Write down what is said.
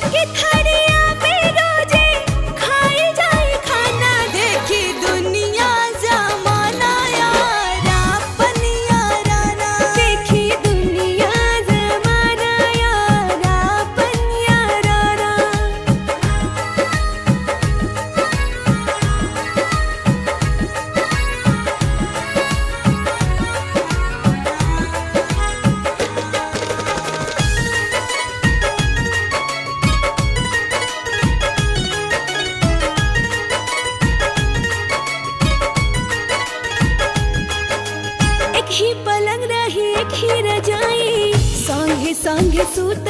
के थरिया पे रोजे खाए जाए खाना देखी दुनिया जमाना यारा पनिया राना देखी दुनिया जमाना यारा पनिया राना। एक ही पलंग रही एक ही रजाई संगे संगे सूत